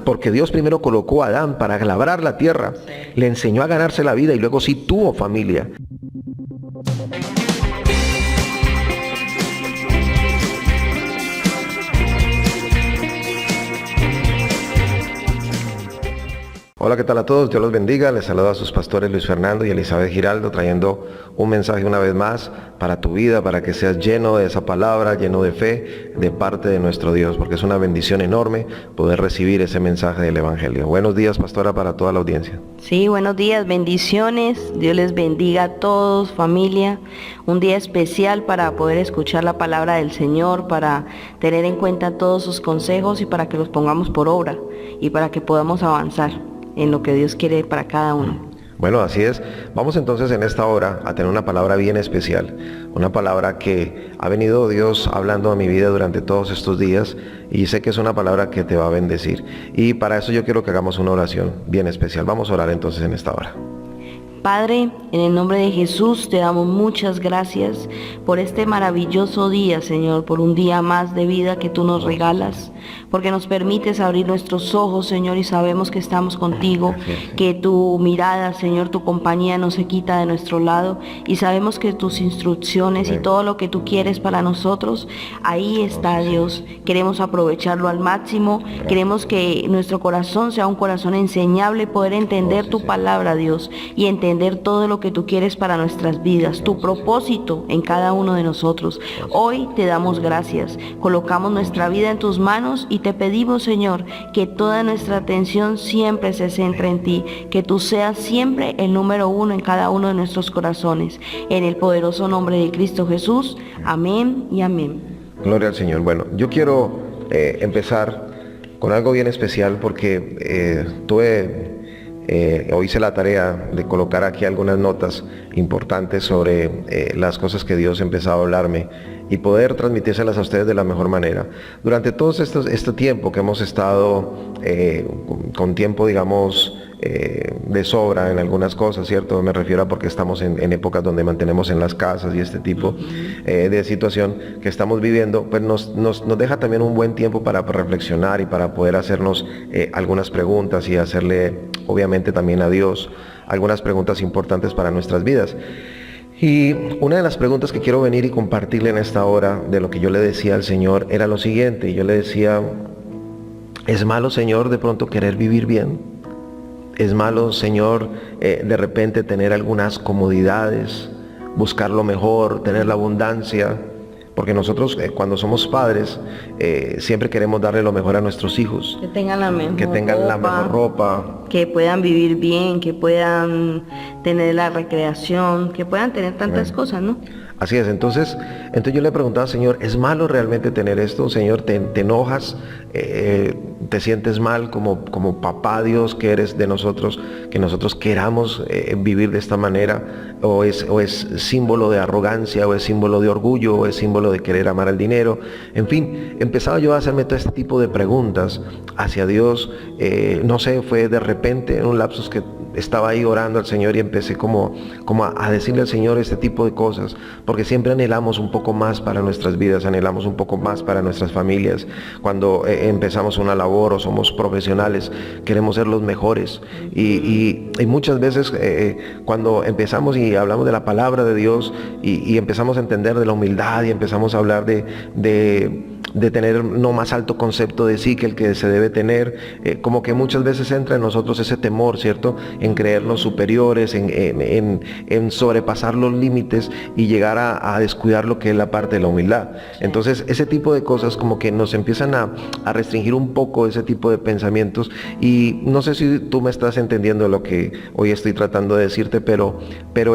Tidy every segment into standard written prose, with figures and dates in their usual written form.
porque Dios primero colocó a Adán para labrar la tierra, le enseñó a ganarse la vida y luego sí tuvo familia. Hola, ¿qué tal a todos? Dios los bendiga. Les saludo a sus pastores Luis Fernando y Elizabeth Giraldo, trayendo un mensaje una vez más para tu vida, para que seas lleno de esa palabra, lleno de fe de parte de nuestro Dios, porque es una bendición enorme poder recibir ese mensaje del Evangelio. Buenos días, pastora, para toda la audiencia. Sí, buenos días, bendiciones. Dios les bendiga a todos, familia. Un día especial para poder escuchar la palabra del Señor, para tener en cuenta todos sus consejos y para que los pongamos por obra y para que podamos avanzar en lo que Dios quiere para cada uno. Bueno, así es. Vamos entonces en esta hora a tener una palabra bien especial, una palabra que ha venido Dios hablando a mi vida durante todos estos días y sé que es una palabra que te va a bendecir. Y para eso yo quiero que hagamos una oración bien especial. Vamos a orar entonces en esta hora. Padre, en el nombre de Jesús te damos muchas gracias por este maravilloso día, Señor, por un día más de vida que tú nos regalas, porque nos permites abrir nuestros ojos, Señor, y sabemos que estamos contigo, que tu mirada, Señor, tu compañía no se quita de nuestro lado, y sabemos que tus instrucciones y todo lo que tú quieres para nosotros, ahí está, Dios. Queremos aprovecharlo al máximo, queremos que nuestro corazón sea un corazón enseñable, poder entender tu palabra, Dios, y entender todo lo que tú quieres para nuestras vidas, tu propósito en cada uno de nosotros. Hoy te damos gracias, colocamos nuestra vida en tus manos y te pedimos, Señor, que toda nuestra atención siempre se centre en ti, que tú seas siempre el número uno en cada uno de nuestros corazones. En el poderoso nombre de Cristo Jesús, amén y amén. Gloria al Señor. Bueno, yo quiero empezar con algo bien especial porque hoy hice la tarea de colocar aquí algunas notas importantes sobre las cosas que Dios empezaba a hablarme y poder transmitírselas a ustedes de la mejor manera. Durante todo este tiempo que hemos estado con tiempo, digamos, de sobra en algunas cosas, ¿cierto? Me refiero a porque estamos en épocas donde mantenemos en las casas y este tipo de situación que estamos viviendo, pues nos deja también un buen tiempo para reflexionar y para poder hacernos algunas preguntas y hacerle, obviamente, también a Dios algunas preguntas importantes para nuestras vidas. Y una de las preguntas que quiero venir y compartirle en esta hora de lo que yo le decía al Señor era lo siguiente. Yo le decía, ¿es malo, Señor, de pronto querer vivir bien? ¿Es malo, Señor, de repente tener algunas comodidades, buscar lo mejor, tener la abundancia? Porque nosotros cuando somos padres siempre queremos darle lo mejor a nuestros hijos. Que tengan la mejor ropa. Que puedan vivir bien, que puedan tener la recreación, que puedan tener tantas cosas, ¿no? Así es, entonces yo le preguntaba, Señor, ¿es malo realmente tener esto? Señor, ¿te enojas? ¿Te sientes mal como papá Dios que eres de nosotros, que nosotros queramos vivir de esta manera? ¿O es símbolo de arrogancia, o es símbolo de orgullo, o es símbolo de querer amar el dinero? En fin, empezaba yo a hacerme todo este tipo de preguntas hacia Dios. No sé, fue de repente en un lapsus que estaba ahí orando al Señor y empecé como a decirle al Señor este tipo de cosas, porque siempre anhelamos un poco más para nuestras vidas, anhelamos un poco más para nuestras familias. Cuando empezamos una labor o somos profesionales, queremos ser los mejores y muchas veces cuando empezamos y hablamos de la palabra de Dios y empezamos a entender de la humildad y empezamos a hablar de tener no más alto concepto de sí que el que se debe tener, como que muchas veces entra en nosotros ese temor, ¿cierto? En creernos superiores, en sobrepasar los límites y llegar a descuidar lo que es la parte de la humildad. Entonces ese tipo de cosas como que nos empiezan a restringir un poco ese tipo de pensamientos, y no sé si tú me estás entendiendo lo que hoy estoy tratando de decirte, pero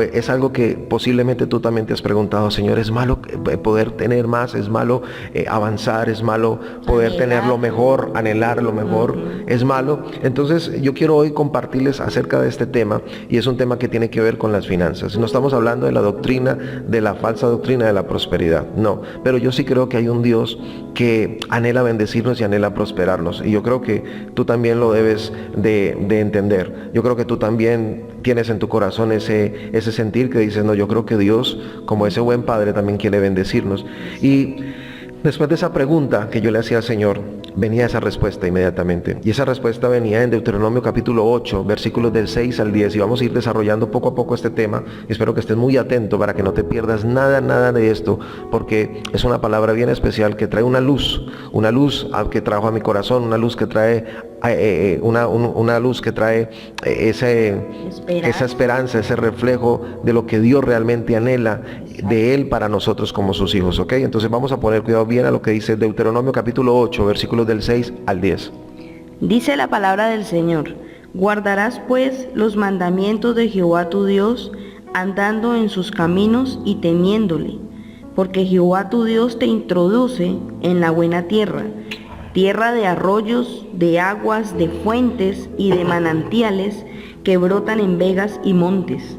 es algo que posiblemente tú también te has preguntado. Señor, ¿es malo poder tener más? ¿Es malo avanzar? ¿Es malo poder tener lo mejor, anhelar lo mejor? ¿Es malo? Entonces yo quiero hoy compartirles acerca de este tema, y es un tema que tiene que ver con las finanzas. No estamos hablando de la doctrina, de la falsa doctrina de la prosperidad, no, pero yo sí creo que hay un Dios que anhela bendecirnos y anhela prosperarnos, y yo creo que tú también lo debes de entender. Yo creo que tú también tienes en tu corazón ese sentir que dices, no, yo creo que Dios, como ese buen Padre, también quiere bendecirnos. Y después de esa pregunta que yo le hacía al Señor, venía esa respuesta inmediatamente. Y esa respuesta venía en Deuteronomio capítulo 8, versículos del 6 al 10. Y vamos a ir desarrollando poco a poco este tema. Espero que estés muy atento para que no te pierdas nada de esto, porque es una palabra bien especial que trae una luz que trajo a mi corazón, una luz que trae una luz que trae esa esperanza, ese reflejo de lo que Dios realmente anhela de Él para nosotros como sus hijos, ¿ok? Entonces vamos a poner cuidado bien a lo que dice Deuteronomio capítulo 8, versículos del 6 al 10. Dice la palabra del Señor: guardarás pues los mandamientos de Jehová tu Dios, andando en sus caminos y temiéndole, porque Jehová tu Dios te introduce en la buena tierra, tierra de arroyos, de aguas, de fuentes y de manantiales que brotan en vegas y montes,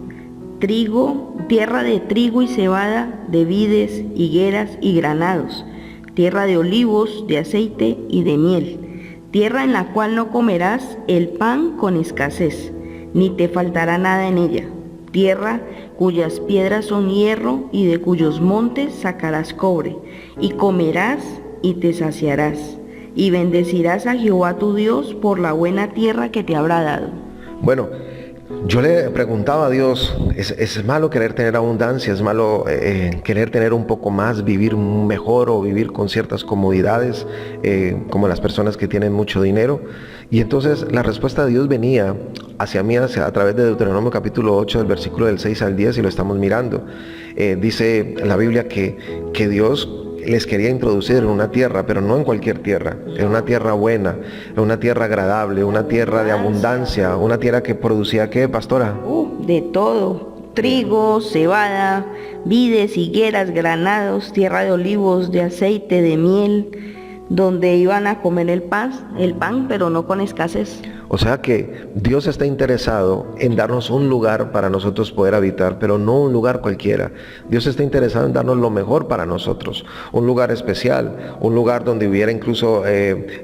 tierra de trigo y cebada, de vides, higueras y granados, tierra de olivos, de aceite y de miel, tierra en la cual no comerás el pan con escasez, ni te faltará nada en ella, tierra cuyas piedras son hierro y de cuyos montes sacarás cobre, y comerás y te saciarás, y bendecirás a Jehová tu Dios por la buena tierra que te habrá dado. Bueno, yo le preguntaba a Dios, ¿es malo querer tener abundancia? ¿Es malo querer tener un poco más, vivir mejor o vivir con ciertas comodidades como las personas que tienen mucho dinero? Y entonces la respuesta de Dios venía hacia mí a través de Deuteronomio capítulo 8, del versículo del 6 al 10, y lo estamos mirando. Dice la Biblia que Dios les quería introducir en una tierra, pero no en cualquier tierra, en una tierra buena, en una tierra agradable, una tierra de abundancia, una tierra que producía, ¿qué, pastora? De todo: trigo, cebada, vides, higueras, granados, tierra de olivos, de aceite, de miel, donde iban a comer el pan, pero no con escasez. O sea que Dios está interesado en darnos un lugar para nosotros poder habitar, pero no un lugar cualquiera. Dios está interesado en darnos lo mejor para nosotros, un lugar especial, un lugar donde hubiera incluso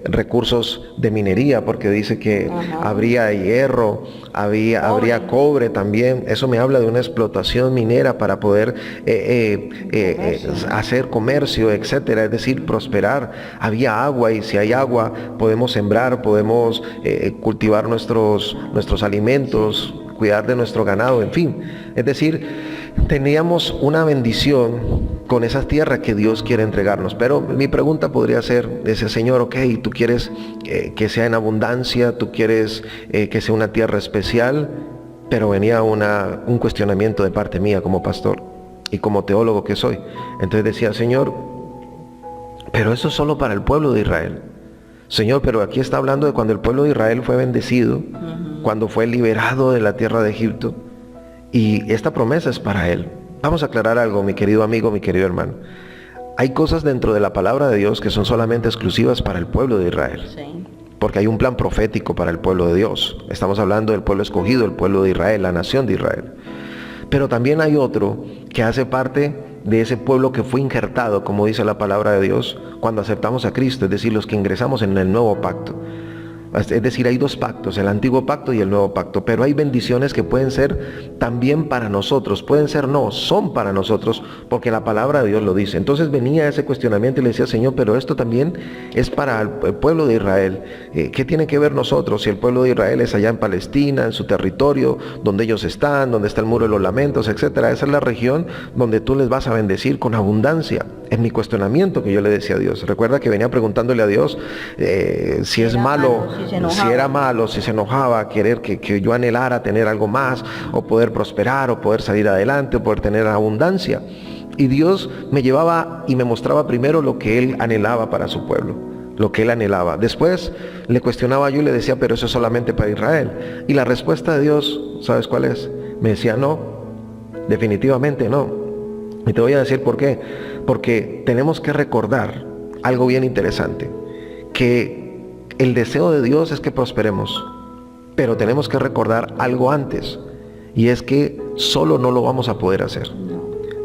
recursos de minería, porque dice que habría hierro, habría cobre también. Eso me habla de una explotación minera para poder hacer comercio, etcétera, es decir, prosperar. Había agua, y si hay agua podemos sembrar, podemos cultivar nuestros alimentos, cuidar de nuestro ganado, en fin. Es decir, teníamos una bendición con esa tierra que Dios quiere entregarnos. Pero mi pregunta podría ser, dice, Señor, ok, tú quieres que sea en abundancia, tú quieres que sea una tierra especial, pero venía un cuestionamiento de parte mía como pastor y como teólogo que soy. Entonces decía, Señor, pero eso es solo para el pueblo de Israel. Señor, pero aquí está hablando de cuando el pueblo de Israel fue bendecido, cuando fue liberado de la tierra de Egipto, y esta promesa es para él. Vamos a aclarar algo, mi querido amigo, mi querido hermano. Hay cosas dentro de la palabra de Dios que son solamente exclusivas para el pueblo de Israel. Sí. Porque hay un plan profético para el pueblo de Dios. Estamos hablando del pueblo escogido, el pueblo de Israel, la nación de Israel. Pero también hay otro que hace parte de ese pueblo que fue injertado, como dice la palabra de Dios, cuando aceptamos a Cristo, es decir, los que ingresamos en el nuevo pacto. Es decir, hay dos pactos, el antiguo pacto y el nuevo pacto, pero hay bendiciones que pueden ser también para nosotros, pueden ser no, son para nosotros, porque la palabra de Dios lo dice. Entonces venía ese cuestionamiento y le decía, Señor, pero esto también es para el pueblo de Israel. ¿Qué tiene que ver nosotros si el pueblo de Israel es allá en Palestina, en su territorio, donde ellos están, donde está el muro de los lamentos, etcétera? Esa es la región donde tú les vas a bendecir con abundancia. Es mi cuestionamiento que yo le decía a Dios. Recuerda que venía preguntándole a Dios si es malo, si era malo, si se enojaba, querer que yo anhelara tener algo más, o poder prosperar, o poder salir adelante, o poder tener abundancia. Y Dios me llevaba y me mostraba primero lo que Él anhelaba para su pueblo, lo que Él anhelaba. Después le cuestionaba yo y le decía, pero eso es solamente para Israel. Y la respuesta de Dios, ¿sabes cuál es? Me decía, no, definitivamente no. Y te voy a decir por qué. Porque tenemos que recordar algo bien interesante, que el deseo de Dios es que prosperemos, pero tenemos que recordar algo antes, y es que solo no lo vamos a poder hacer.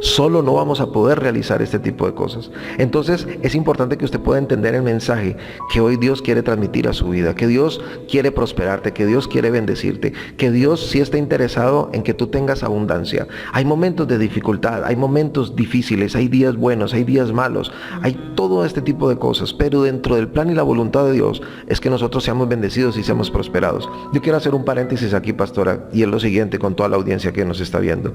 Solo no vamos a poder realizar este tipo de cosas. Entonces es importante que usted pueda entender el mensaje que hoy Dios quiere transmitir a su vida, que Dios quiere prosperarte, que Dios quiere bendecirte, que Dios sí está interesado en que tú tengas abundancia. Hay momentos de dificultad, hay momentos difíciles, hay días buenos, hay días malos, hay todo este tipo de cosas, pero dentro del plan y la voluntad de Dios es que nosotros seamos bendecidos y seamos prosperados. Yo quiero hacer un paréntesis aquí, pastora, y es lo siguiente con toda la audiencia que nos está viendo.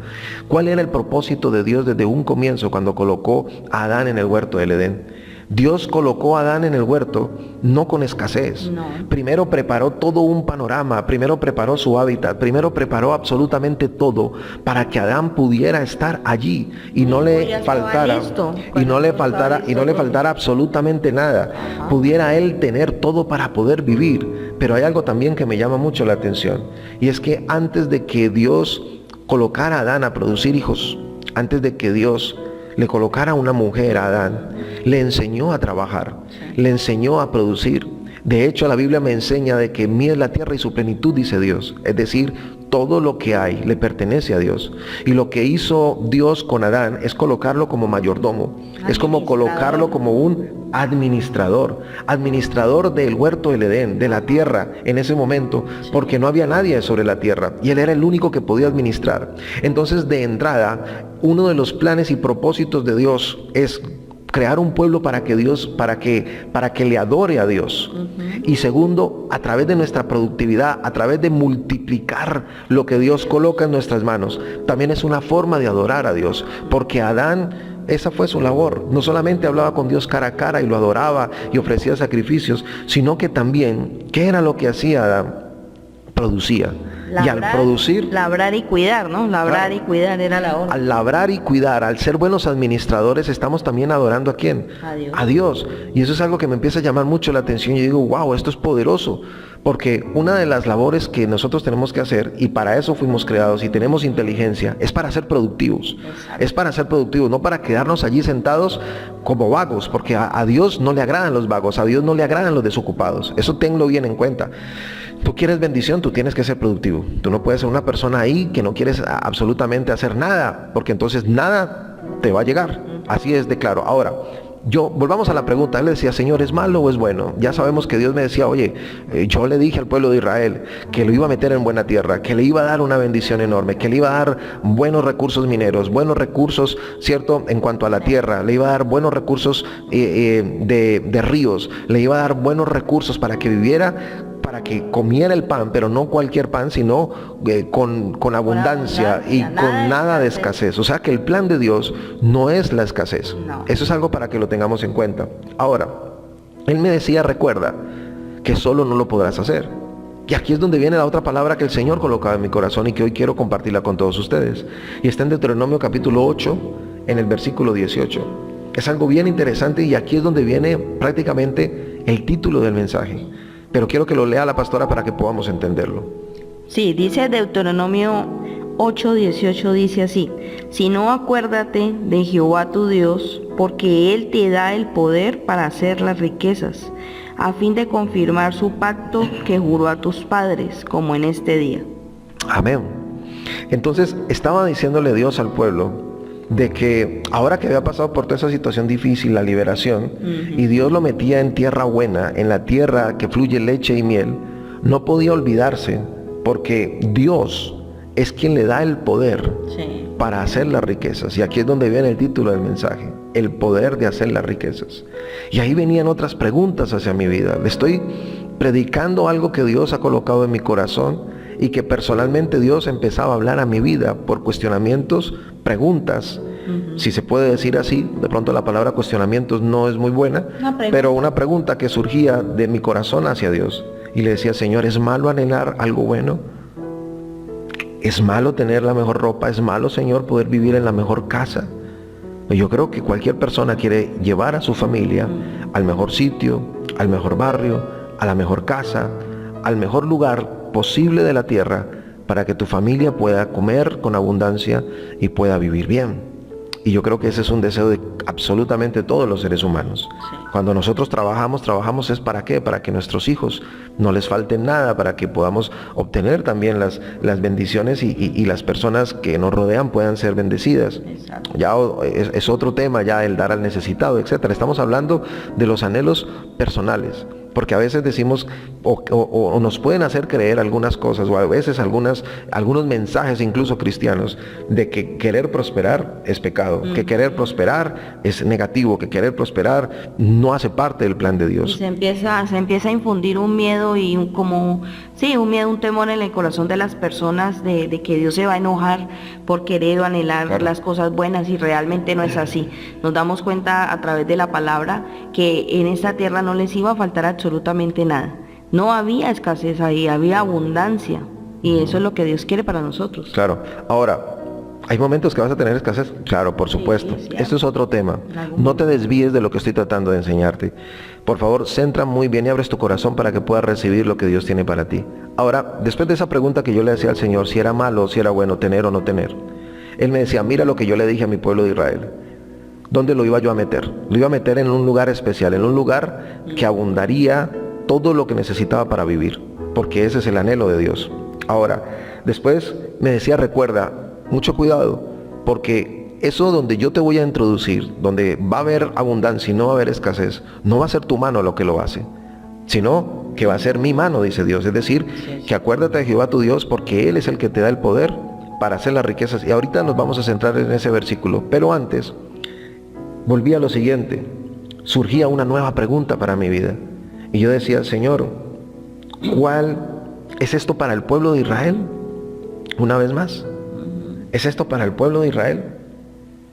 ¿Cuál era el propósito de Dios desde un comienzo cuando colocó a Adán en el huerto del Edén? Dios colocó a Adán en el huerto no con escasez. No. Primero preparó todo un panorama, primero preparó su hábitat, primero preparó absolutamente todo para que Adán pudiera estar allí y no le faltara absolutamente nada. Pudiera él tener todo para poder vivir. Pero hay algo también que me llama mucho la atención, y es que antes de que Dios colocara a Adán a producir hijos, antes de que Dios le colocara una mujer a Adán, le enseñó a trabajar, le enseñó a producir. De hecho, la Biblia me enseña de que mía es la tierra y su plenitud, dice Dios. Es decir, todo lo que hay le pertenece a Dios. Y lo que hizo Dios con Adán es colocarlo como mayordomo. Es como colocarlo como un administrador del huerto del Edén, de la tierra en ese momento, porque no había nadie sobre la tierra y él era el único que podía administrar. Entonces, de entrada, uno de los planes y propósitos de Dios es crear un pueblo para que le adore a Dios. Y segundo, a través de nuestra productividad, a través de multiplicar lo que Dios coloca en nuestras manos, también es una forma de adorar a Dios, porque Adán, esa fue su labor. No solamente hablaba con Dios cara a cara y lo adoraba y ofrecía sacrificios, sino que también, ¿qué era lo que hacía Adán? Producía. Labrar, y al producir, labrar y cuidar, ¿no? Labrar, claro, y cuidar era la orden. Al labrar y cuidar, al ser buenos administradores, estamos también adorando ¿a quién? A Dios. Y eso es algo que me empieza a llamar mucho la atención. Yo digo, wow, esto es poderoso. Porque una de las labores que nosotros tenemos que hacer, y para eso fuimos creados y tenemos inteligencia, es para ser productivos. Exacto. Es para ser productivos, no para quedarnos allí sentados como vagos, porque a Dios no le agradan los vagos, a Dios no le agradan los desocupados. Eso tenlo bien en cuenta. Tú quieres bendición, tú tienes que ser productivo. Tú no puedes ser una persona ahí que no quieres absolutamente hacer nada, porque entonces nada te va a llegar. Así es de claro. Ahora, volvamos a la pregunta. Él le decía, Señor, ¿es malo o es bueno? Ya sabemos que Dios me decía, oye, yo le dije al pueblo de Israel que lo iba a meter en buena tierra, que le iba a dar una bendición enorme, que le iba a dar buenos recursos mineros, buenos recursos, ¿cierto?, en cuanto a la tierra, le iba a dar buenos recursos de ríos, le iba a dar buenos recursos para que viviera, para que comiera el pan, pero no cualquier pan, sino con abundancia y con nada de escasez. O sea que el plan de Dios no es la escasez. No. Eso es algo para que lo tengamos en cuenta. Ahora, Él me decía, recuerda, que solo no lo podrás hacer. Y aquí es donde viene la otra palabra que el Señor colocaba en mi corazón y que hoy quiero compartirla con todos ustedes. Y está en Deuteronomio capítulo 8, en el versículo 18. Es algo bien interesante y aquí es donde viene prácticamente el título del mensaje. Pero quiero que lo lea la pastora para que podamos entenderlo. Sí, dice Deuteronomio 8:18, dice así: si no, acuérdate de Jehová tu Dios, porque Él te da el poder para hacer las riquezas, a fin de confirmar su pacto que juró a tus padres, como en este día. Amén. Entonces estaba diciéndole Dios al pueblo de que ahora que había pasado por toda esa situación difícil, la liberación, y Dios lo metía en tierra buena, en la tierra que fluye leche y miel, no podía olvidarse, porque Dios es quien le da el poder para hacer las riquezas. Y aquí es donde viene el título del mensaje, el poder de hacer las riquezas. Y ahí venían otras preguntas hacia mi vida. Le estoy predicando algo que Dios ha colocado en mi corazón y que personalmente Dios empezaba a hablar a mi vida por cuestionamientos, preguntas, si se puede decir así. De pronto la palabra cuestionamientos no es muy buena, pero una pregunta que surgía de mi corazón hacia Dios. Y le decía, Señor, ¿es malo anhelar algo bueno? ¿Es malo tener la mejor ropa? ¿Es malo, Señor, poder vivir en la mejor casa? Yo creo que cualquier persona quiere llevar a su familia al mejor sitio, al mejor barrio, a la mejor casa, al mejor lugar posible de la tierra, para que tu familia pueda comer con abundancia y pueda vivir bien. Y yo creo que ese es un deseo de absolutamente todos los seres humanos. Cuando nosotros trabajamos es ¿para qué? Para que nuestros hijos no les falte nada, para que podamos obtener también las bendiciones y las personas que nos rodean puedan ser bendecidas. Exacto. Ya es otro tema, ya el dar al necesitado, etcétera. Estamos hablando de los anhelos personales. Porque a veces decimos o nos pueden hacer creer algunas cosas o a veces algunos mensajes incluso cristianos de que querer prosperar es pecado, que querer prosperar es negativo, que querer prosperar no hace parte del plan de Y Dios. se empieza a infundir un miedo y un miedo, un temor en el corazón de las personas de que Dios se va a enojar por querer o anhelar Claro. las cosas buenas, y realmente no es así. Nos damos cuenta a través de la palabra que en esta tierra no les iba a faltar absolutamente nada. No había escasez ahí, había abundancia, y eso es lo que Dios quiere para nosotros. Claro. Ahora, ¿hay momentos que vas a tener escasez? Claro, por supuesto. sí. Esto es otro tema. En algún No te desvíes de lo que estoy tratando de enseñarte. Por favor, centra muy bien y abres tu corazón para que puedas recibir lo que Dios tiene para ti. Ahora, después de esa pregunta que yo le hacía al Señor, si era malo o si era bueno tener o no tener, Él me decía, mira lo que yo le dije a mi pueblo de Israel. ¿Dónde lo iba yo a meter? Lo iba a meter en un lugar especial, en un lugar que abundaría todo lo que necesitaba para vivir, porque ese es el anhelo de Dios. Ahora, después me decía, recuerda, mucho cuidado, porque eso donde yo te voy a introducir, donde va a haber abundancia y no va a haber escasez, no va a ser tu mano lo que lo hace, sino que va a ser mi mano, dice Dios. Es decir, que acuérdate de Jehová tu Dios, porque Él es el que te da el poder para hacer las riquezas. Y ahorita nos vamos a centrar en ese versículo, pero antes volví a lo siguiente. Surgía una nueva pregunta para mi vida y yo decía, Señor, ¿cuál es esto para el pueblo de Israel? Una vez más, ¿es esto para el pueblo de Israel?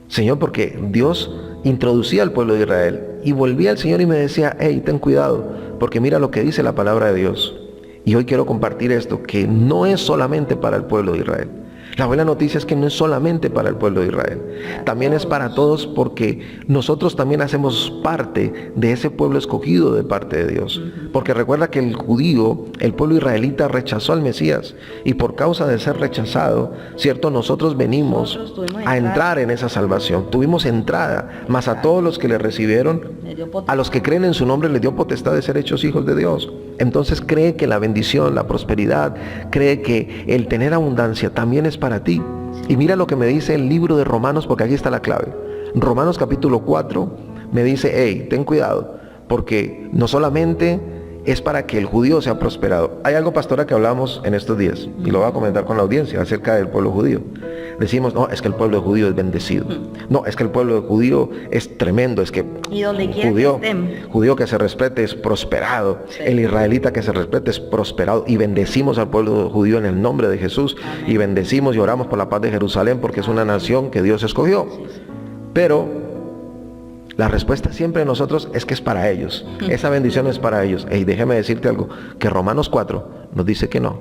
Señor, porque Dios introducía al pueblo de Israel y volvía al Señor y me decía, hey, ten cuidado, porque mira lo que dice la palabra de Dios. Y hoy quiero compartir esto, que no es solamente para el pueblo de Israel. La buena noticia es que no es solamente para el pueblo de Israel, también es para todos, porque nosotros también hacemos parte de ese pueblo escogido de parte de Dios. Porque recuerda que el judío, el pueblo israelita rechazó al Mesías, y por causa de ser rechazado, cierto, nosotros venimos a entrar en esa salvación. Tuvimos entrada, mas a todos los que le recibieron, a los que creen en su nombre, les dio potestad de ser hechos hijos de Dios. Entonces cree que la bendición, la prosperidad, cree que el tener abundancia también es para ti. Y mira lo que me dice el libro de Romanos, porque aquí está la clave. Romanos capítulo 4 me dice, hey, ten cuidado, porque no solamente es para que el judío sea prosperado. Hay algo, pastora, que hablamos en estos días, y lo voy a comentar con la audiencia, acerca del pueblo judío. Decimos, no, es que el pueblo judío es bendecido. No, es que el pueblo judío es tremendo, es que Y donde quiera judío, que estén. judío que se respete es prosperado. Sí. El israelita que se respete es prosperado. Y bendecimos al pueblo judío en el nombre de Jesús. Amén. Y bendecimos y oramos por la paz de Jerusalén, porque es una nación que Dios escogió. Pero la respuesta siempre de nosotros es que es para ellos. Esa bendición es para ellos. Y déjeme decirte algo, que Romanos 4 nos dice que no.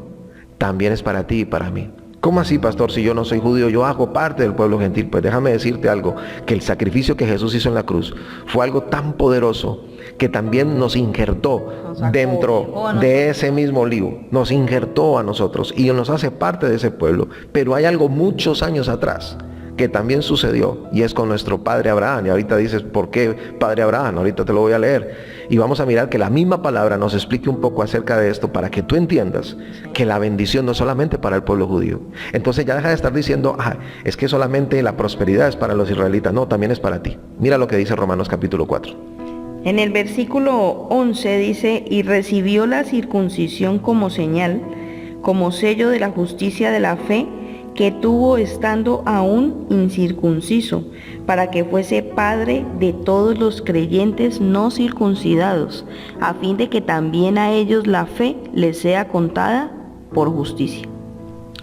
También es para ti y para mí. ¿Cómo así, pastor? Si yo no soy judío, yo hago parte del pueblo gentil. Pues déjame decirte algo, que el sacrificio que Jesús hizo en la cruz fue algo tan poderoso que también nos injertó dentro de ese mismo lío. Nos injertó a nosotros y nos hace parte de ese pueblo. Pero hay algo muchos años atrás que también sucedió, y es con nuestro padre Abraham. Y ahorita dices, ¿por qué padre Abraham? Ahorita te lo voy a leer. Y vamos a mirar que la misma palabra nos explique un poco acerca de esto, para que tú entiendas que la bendición no es solamente para el pueblo judío. Entonces ya deja de estar diciendo, es que solamente la prosperidad es para los israelitas. No, también es para ti. Mira lo que dice Romanos capítulo 4. En el versículo 11 dice, y recibió la circuncisión como señal, como sello de la justicia de la fe, que tuvo estando aún incircunciso, para que fuese padre de todos los creyentes no circuncidados, a fin de que también a ellos la fe les sea contada por justicia.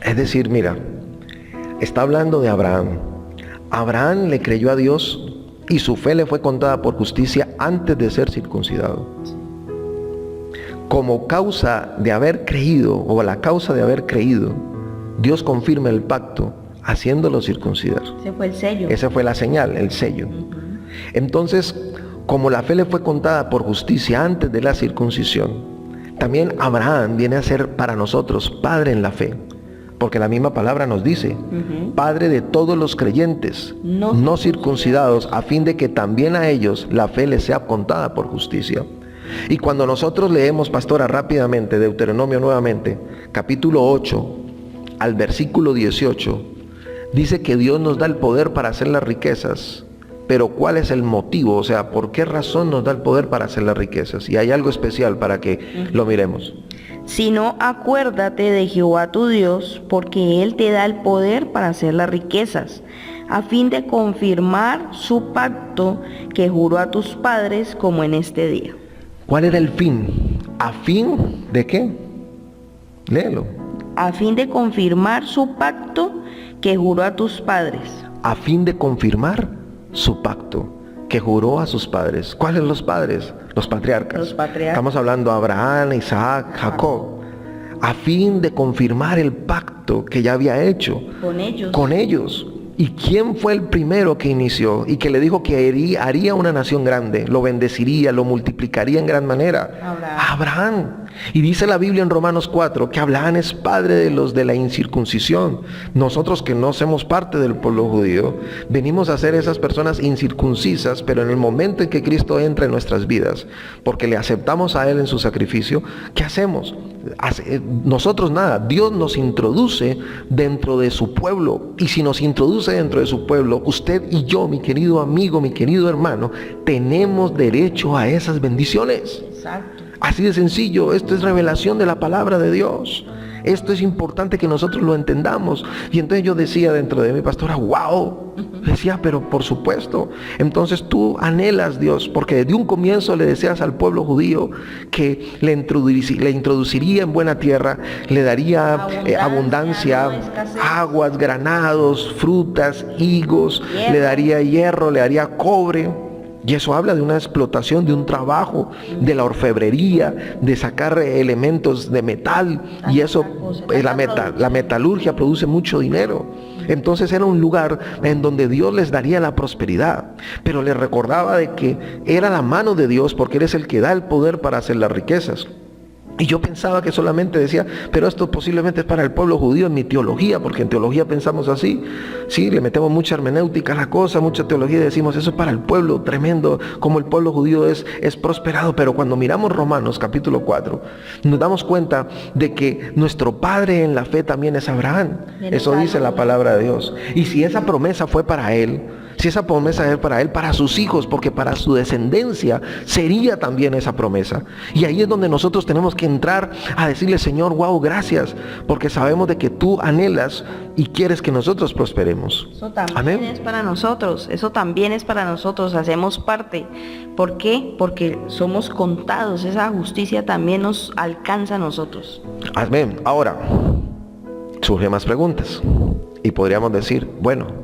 Es decir, mira, está hablando de Abraham. Abraham le creyó a Dios y su fe le fue contada por justicia antes de ser circuncidado. Como causa de haber creído, o la causa de haber creído, Dios confirma el pacto haciéndolo circuncidar. Ese fue el sello. Esa fue la señal, el sello. Entonces, como la fe le fue contada por justicia antes de la circuncisión, también Abraham viene a ser para nosotros padre en la fe. porque la misma palabra nos dice, Padre de todos los creyentes, no circuncidados, a fin de que también a ellos la fe les sea contada por justicia. Y cuando nosotros leemos, pastora, rápidamente, Deuteronomio nuevamente, capítulo 8, al versículo 18, dice que Dios nos da el poder para hacer las riquezas. Pero ¿cuál es el motivo? O sea, ¿por qué razón nos da el poder para hacer las riquezas? Y hay algo especial para que lo miremos. Sino acuérdate de Jehová tu Dios, porque Él te da el poder para hacer las riquezas, a fin de confirmar su pacto que juró a tus padres como en este día. ¿Cuál era el fin? ¿A fin de qué? Léelo. A fin de confirmar su pacto que juró a tus padres. A fin de confirmar su pacto que juró a sus padres. ¿Cuáles los padres? Los patriarcas. Los patriarcas. Estamos hablando de Abraham, Isaac, Jacob. A fin de confirmar el pacto que ya había hecho con ellos. ¿Y quién fue el primero que inició y que le dijo que haría una nación grande? Lo bendeciría, lo multiplicaría en gran manera. Abraham. Y dice la Biblia en Romanos 4 que Abraham es padre de los de la incircuncisión. Nosotros que no somos parte del pueblo judío, venimos a ser esas personas incircuncisas, pero en el momento en que Cristo entra en nuestras vidas, porque le aceptamos a Él en su sacrificio, ¿qué hacemos? Nosotros nada, Dios nos introduce dentro de su pueblo, y si nos introduce dentro de su pueblo, usted y yo, mi querido amigo, mi querido hermano, tenemos derecho a esas bendiciones. Exacto. Así de sencillo, esto es revelación de la palabra de Dios. Esto es importante que nosotros lo entendamos. Y entonces yo decía dentro de mi pastora, wow, decía, pero por supuesto. Entonces tú anhelas, Dios, porque desde un comienzo le deseas al pueblo judío que le introduciría en buena tierra, le daría abundancia, aguas, granados, frutas, higos, le daría hierro, le daría cobre. Y eso habla de una explotación, de un trabajo, de la orfebrería, de sacar elementos de metal. Y eso, la metalurgia produce mucho dinero. Entonces era un lugar en donde Dios les daría la prosperidad. Pero les recordaba de que era la mano de Dios, porque Él es el que da el poder para hacer las riquezas. Y yo pensaba que solamente decía, pero esto posiblemente es para el pueblo judío en mi teología, porque en teología pensamos así, sí, le metemos mucha hermenéutica a la cosa, mucha teología y decimos, eso es para el pueblo, tremendo, como el pueblo judío es prosperado. Pero cuando miramos Romanos capítulo 4, nos damos cuenta de que nuestro padre en la fe también es Abraham. Eso dice la palabra de Dios. Y si esa promesa fue para él, si esa promesa es para él, para sus hijos, porque para su descendencia sería también esa promesa. Y ahí es donde nosotros tenemos que entrar a decirle, Señor, wow, gracias, porque sabemos de que tú anhelas y quieres que nosotros prosperemos. Eso también es para nosotros, eso también es para nosotros, hacemos parte. ¿Por qué? Porque somos contados, esa justicia también nos alcanza a nosotros. Amén. Ahora, surgen más preguntas y podríamos decir, bueno,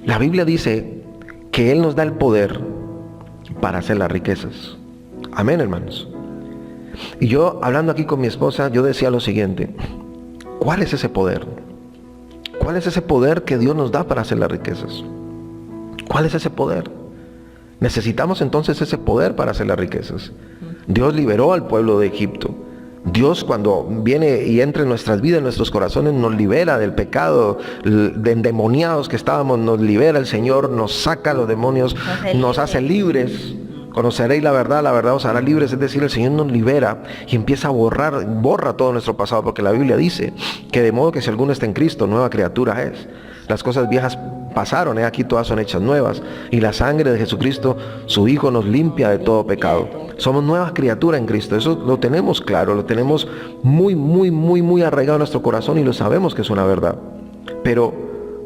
la Biblia dice que Él nos da el poder para hacer las riquezas. Amén, hermanos. Y yo, hablando aquí con mi esposa, yo decía lo siguiente, ¿cuál es ese poder? ¿Cuál es ese poder que Dios nos da para hacer las riquezas? ¿Cuál es ese poder? Necesitamos entonces ese poder para hacer las riquezas. Dios liberó al pueblo de Egipto. Dios, cuando viene y entra en nuestras vidas, en nuestros corazones, nos libera del pecado, de endemoniados que estábamos, nos libera el Señor, nos saca los demonios, nos hace libres. Conoceréis la verdad os hará libres. Es decir, el Señor nos libera y empieza a borra todo nuestro pasado, porque la Biblia dice que de modo que si alguno está en Cristo, nueva criatura es. Las cosas viejas pasaron, aquí todas son hechas nuevas, y la sangre de Jesucristo, su Hijo, nos limpia de todo pecado. Somos nuevas criaturas en Cristo, eso lo tenemos claro, lo tenemos muy arraigado en nuestro corazón y lo sabemos que es una verdad. Pero,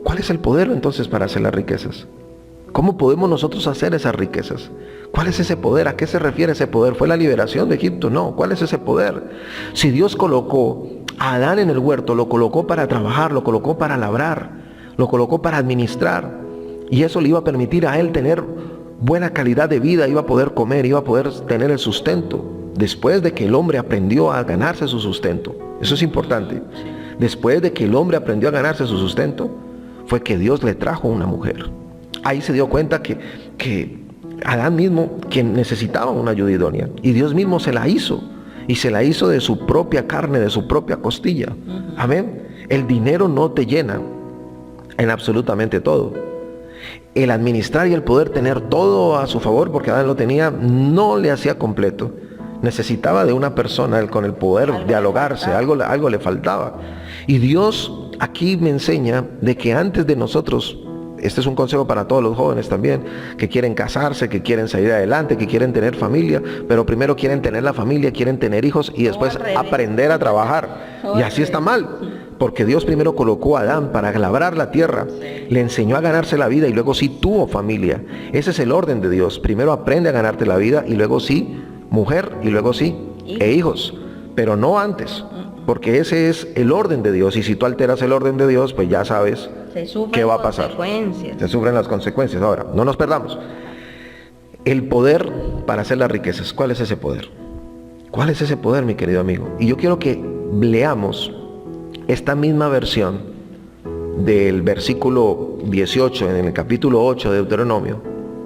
¿cuál es el poder entonces para hacer las riquezas? ¿Cómo podemos nosotros hacer esas riquezas? ¿Cuál es ese poder? ¿A qué se refiere ese poder? ¿Fue la liberación de Egipto? No. ¿Cuál es ese poder? Si Dios colocó a Adán en el huerto, lo colocó para trabajar, lo colocó para labrar, lo colocó para administrar, y eso le iba a permitir a él tener buena calidad de vida, iba a poder comer, iba a poder tener el sustento, después de que el hombre aprendió a ganarse su sustento. Eso es importante. Después de que el hombre aprendió a ganarse su sustento, fue que Dios le trajo una mujer. Ahí se dio cuenta que Adán mismo, quien necesitaba una ayuda idónea, y Dios mismo se la hizo. y se la hizo de su propia carne, de su propia costilla. Amén. El dinero no te llena en absolutamente todo. El administrar y el poder tener todo a su favor, porque Adán lo tenía, no le hacía completo. Necesitaba de una persona con el poder dialogarse, algo le faltaba. Y Dios aquí me enseña de que antes de nosotros, este es un consejo para todos los jóvenes también, que quieren casarse, que quieren salir adelante, que quieren tener familia, pero primero quieren tener la familia, quieren tener hijos y después aprender a trabajar. Y así está mal, porque Dios primero colocó a Adán para labrar la tierra, le enseñó a ganarse la vida y luego sí tuvo familia. Ese es el orden de Dios. Primero aprende a ganarte la vida y luego sí mujer y luego sí hijos, pero no antes, porque ese es el orden de Dios, y si tú alteras el orden de Dios, pues ya sabes qué va a pasar. Se sufren las consecuencias. Ahora, no nos perdamos. El poder para hacer las riquezas. ¿Cuál es ese poder? ¿Cuál es ese poder, mi querido amigo? Y yo quiero que leamos esta misma versión del versículo 18 en el capítulo 8 de Deuteronomio,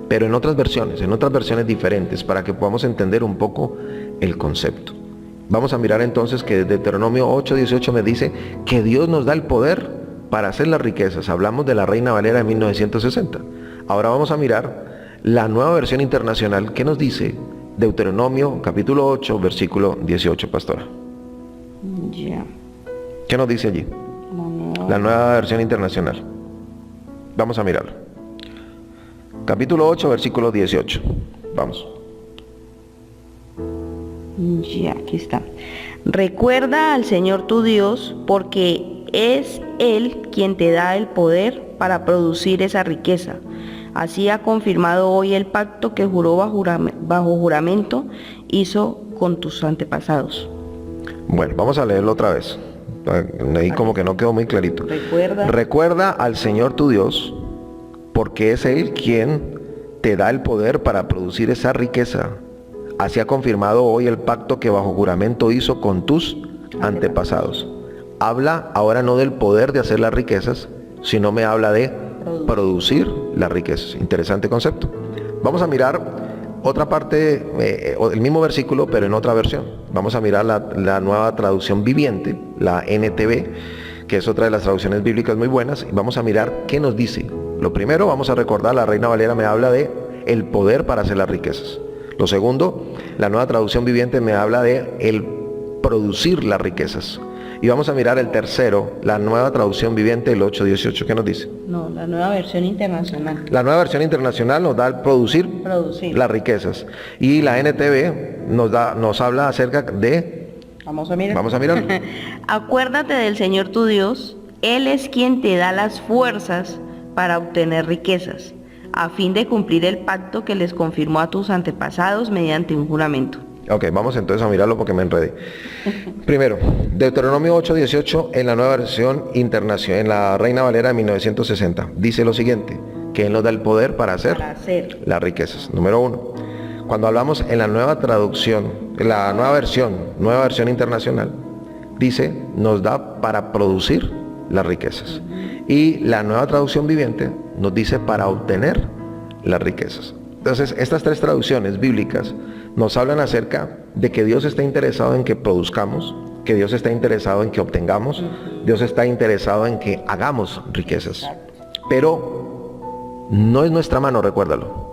pero en otras versiones diferentes, para que podamos entender un poco el concepto. Vamos a mirar entonces que Deuteronomio 8:18 me dice que Dios nos da el poder para hacer las riquezas. Hablamos de la Reina Valera de 1960. Ahora vamos a mirar la nueva versión internacional. ¿Qué nos dice Deuteronomio capítulo 8, versículo 18, pastora? ¿Qué nos dice allí? La nueva versión internacional. Vamos a mirarlo. Capítulo 8, versículo 18. Vamos. Ya, aquí está. Recuerda al Señor tu Dios, porque es Él quien te da el poder para producir esa riqueza. Así ha confirmado hoy el pacto que juró bajo juramento hizo con tus antepasados. Bueno, vamos a leerlo otra vez. Ahí como que no quedó muy clarito. Recuerda al Señor tu Dios, porque es Él quien te da el poder para producir esa riqueza. Así ha confirmado hoy el pacto que bajo juramento hizo con tus antepasados. Habla ahora no del poder de hacer las riquezas, sino me habla de producir las riquezas. Interesante concepto. Vamos a mirar otra parte, el mismo versículo, pero en otra versión. Vamos a mirar la nueva traducción viviente, la NTV, que es otra de las traducciones bíblicas muy buenas, y vamos a mirar qué nos dice. Lo primero, vamos a recordar, la Reina Valera me habla de el poder para hacer las riquezas. Lo segundo, la nueva traducción viviente me habla de el producir las riquezas. Y vamos a mirar el tercero, la nueva traducción viviente, el 8:18, ¿qué nos dice? No, la nueva versión internacional. La nueva versión internacional nos da el producir las riquezas. Y la NTV nos habla acerca de... Vamos a mirar. Acuérdate del Señor tu Dios, Él es quien te da las fuerzas para obtener riquezas, a fin de cumplir el pacto que les confirmó a tus antepasados mediante un juramento. Ok, vamos entonces a mirarlo porque me enredé. Primero, Deuteronomio 8:18 en la nueva versión internacional, en la Reina Valera de 1960, dice lo siguiente, que Él nos da el poder para hacer las riquezas. Número 1, cuando hablamos en la nueva traducción, la nueva versión internacional, dice, nos da para producir las riquezas. Y la nueva traducción viviente nos dice para obtener las riquezas. Entonces, estas tres traducciones bíblicas nos hablan acerca de que Dios está interesado en que produzcamos, que Dios está interesado en que obtengamos, Dios está interesado en que hagamos riquezas. Pero no es nuestra mano, recuérdalo.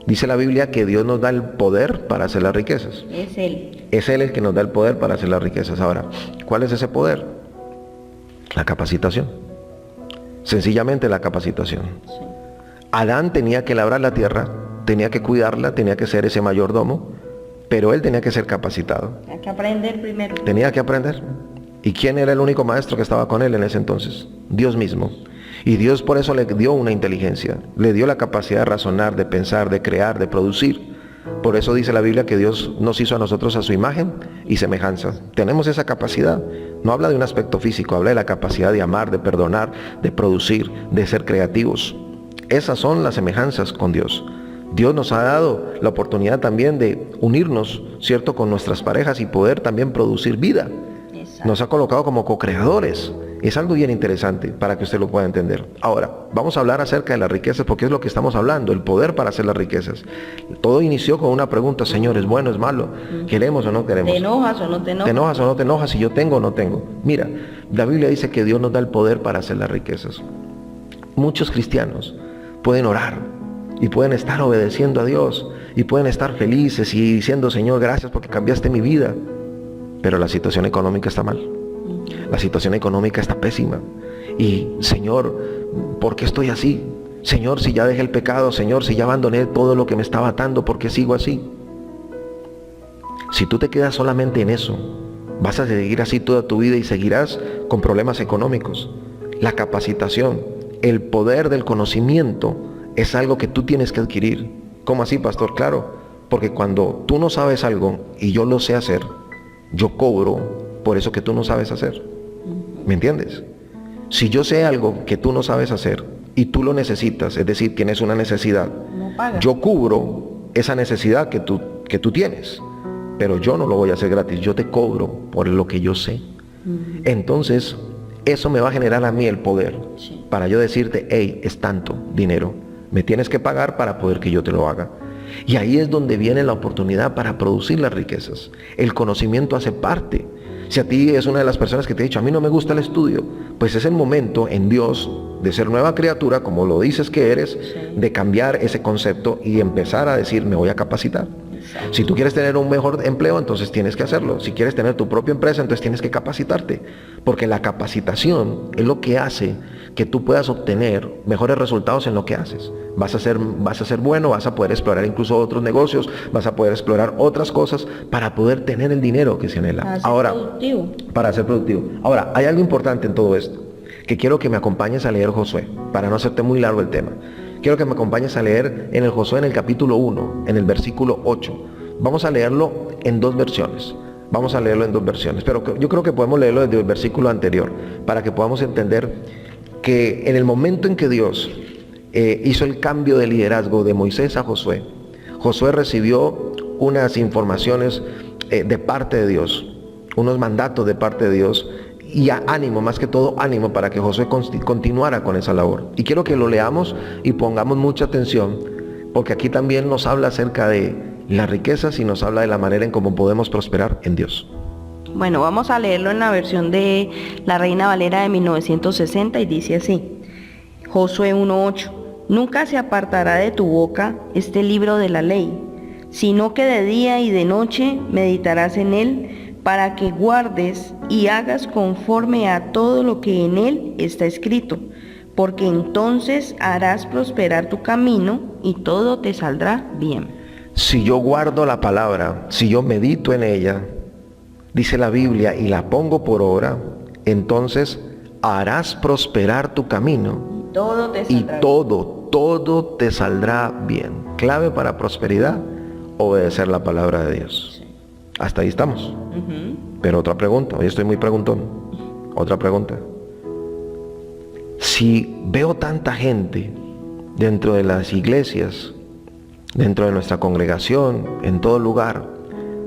Dice la Biblia que Dios nos da el poder para hacer las riquezas. Es Él. Es Él el que nos da el poder para hacer las riquezas. Ahora, ¿cuál es ese poder? La capacitación. Sencillamente la capacitación. Sí. Adán tenía que labrar la tierra, tenía que cuidarla, tenía que ser ese mayordomo, pero él tenía que ser capacitado. Tenía que aprender primero. Tenía que aprender. ¿Y quién era el único maestro que estaba con él en ese entonces? Dios mismo. Y Dios por eso le dio una inteligencia, le dio la capacidad de razonar, de pensar, de crear, de producir. Por eso dice la Biblia que Dios nos hizo a nosotros a su imagen y semejanza. Tenemos esa capacidad. No habla de un aspecto físico, habla de la capacidad de amar, de perdonar, de producir, de ser creativos. Esas son las semejanzas con Dios. Dios nos ha dado la oportunidad también de unirnos, ¿cierto?, con nuestras parejas y poder también producir vida. Exacto. Nos ha colocado como co-creadores Es algo bien interesante para que usted lo pueda entender. Ahora, vamos a hablar acerca de las riquezas porque es lo que estamos hablando, el poder para hacer las riquezas. Todo inició con una pregunta, Señor, ¿es bueno, es malo? ¿Queremos o no queremos? ¿Te enojas o no te enojas? ¿Te enojas o no te enojas? Si yo tengo o no tengo. Mira, la Biblia dice que Dios nos da el poder para hacer las riquezas. Muchos cristianos pueden orar y pueden estar obedeciendo a Dios y pueden estar felices y diciendo, Señor, gracias porque cambiaste mi vida. Pero la situación económica está mal. La situación económica está pésima. Y, Señor, ¿por qué estoy así? Señor, si ya dejé el pecado, Señor, si ya abandoné todo lo que me estaba atando, ¿por qué sigo así? Si tú te quedas solamente en eso, vas a seguir así toda tu vida y seguirás con problemas económicos. La capacitación, el poder del conocimiento es algo que tú tienes que adquirir. ¿Cómo así, pastor? Claro, porque cuando tú no sabes algo y yo lo sé hacer, yo cobro por eso que tú no sabes hacer. ¿Me entiendes? Si yo sé algo que tú no sabes hacer y tú lo necesitas, es decir, tienes una necesidad, yo cubro esa necesidad que tú tienes, pero yo no lo voy a hacer gratis, yo te cobro por lo que yo sé. Entonces, eso me va a generar a mí el poder para yo decirte, hey, es tanto dinero, me tienes que pagar para poder que yo te lo haga. Y ahí es donde viene la oportunidad para producir las riquezas. El conocimiento hace parte. Si a ti es una de las personas que te ha dicho, a mí no me gusta el estudio, pues es el momento en Dios de ser nueva criatura, como lo dices que eres, de cambiar ese concepto y empezar a decir, me voy a capacitar. Si tú quieres tener un mejor empleo, entonces tienes que hacerlo. Si quieres tener tu propia empresa, entonces tienes que capacitarte. Porque la capacitación es lo que hace que tú puedas obtener mejores resultados en lo que haces. Vas a ser bueno, vas a poder explorar incluso otros negocios, vas a poder explorar otras cosas para poder tener el dinero que se anhela. Para ser productivo. Ahora, hay algo importante en todo esto, que quiero que me acompañes a leer Josué, para no hacerte muy largo el tema. Quiero que me acompañes a leer en el Josué en el capítulo 1, en el versículo 8. Vamos a leerlo en dos versiones. Pero yo creo que podemos leerlo desde el versículo anterior, para que podamos entender que en el momento en que Dios hizo el cambio de liderazgo de Moisés a Josué, Josué recibió unas informaciones de parte de Dios, unos mandatos de parte de Dios, y ánimo, más que todo ánimo, para que Josué continuara con esa labor. Y quiero que lo leamos y pongamos mucha atención, porque aquí también nos habla acerca de las riquezas y nos habla de la manera en cómo podemos prosperar en Dios. Bueno, vamos a leerlo en la versión de la Reina Valera de 1960 y dice así: Josué 1:8. Nunca se apartará de tu boca este libro de la ley, sino que de día y de noche meditarás en él, para que guardes y hagas conforme a todo lo que en él está escrito, porque entonces harás prosperar tu camino y todo te saldrá bien. Si yo guardo la palabra, si yo medito en ella, dice la Biblia, y la pongo por obra, entonces harás prosperar tu camino y todo te saldrá bien. Clave para prosperidad, obedecer la palabra de Dios. Hasta ahí estamos. Pero otra pregunta, hoy estoy muy preguntón. Otra pregunta. Si veo tanta gente dentro de las iglesias, dentro de nuestra congregación, en todo lugar,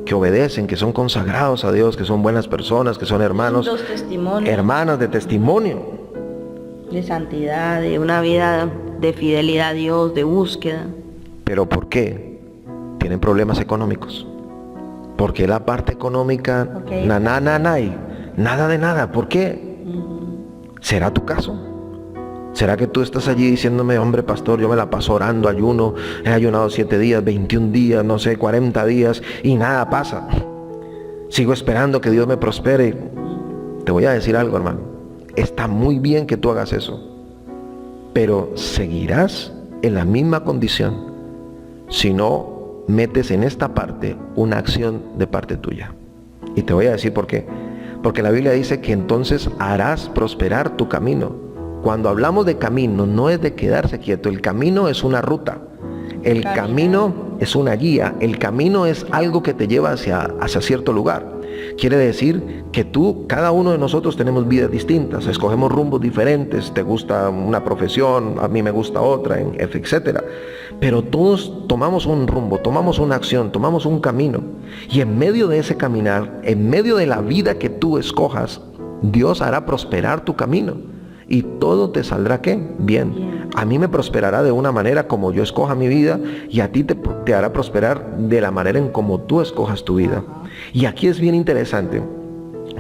que obedecen, que son consagrados a Dios, que son buenas personas, que son hermanos, hermanas de testimonio, de santidad, de una vida de fidelidad a Dios, de búsqueda. ¿Pero por qué? Tienen problemas económicos. Porque la parte económica, nada de nada. ¿Por qué? ¿Será tu caso? ¿Será que tú estás allí diciéndome, hombre pastor, yo me la paso orando, ayuno, he ayunado 7 días, 21 días, 40 días y nada pasa? Sigo esperando que Dios me prospere. Te voy a decir algo, hermano. Está muy bien que tú hagas eso, pero seguirás en la misma condición si no metes en esta parte una acción de parte tuya. Y te voy a decir por qué. Porque la Biblia dice que entonces harás prosperar tu camino. Cuando hablamos de camino, no es de quedarse quieto. El camino es una ruta. El camino es una guía. El camino es algo que te lleva hacia cierto lugar. Quiere decir que cada uno de nosotros tenemos vidas distintas, escogemos rumbos diferentes, te gusta una profesión, a mí me gusta otra, etcétera. Pero todos tomamos un rumbo, tomamos una acción, tomamos un camino. Y en medio de ese caminar, en medio de la vida que tú escojas, Dios hará prosperar tu camino y todo te saldrá ¿qué? Bien. A mí me prosperará de una manera como yo escoja mi vida y a ti te hará prosperar de la manera en como tú escojas tu vida. Y aquí es bien interesante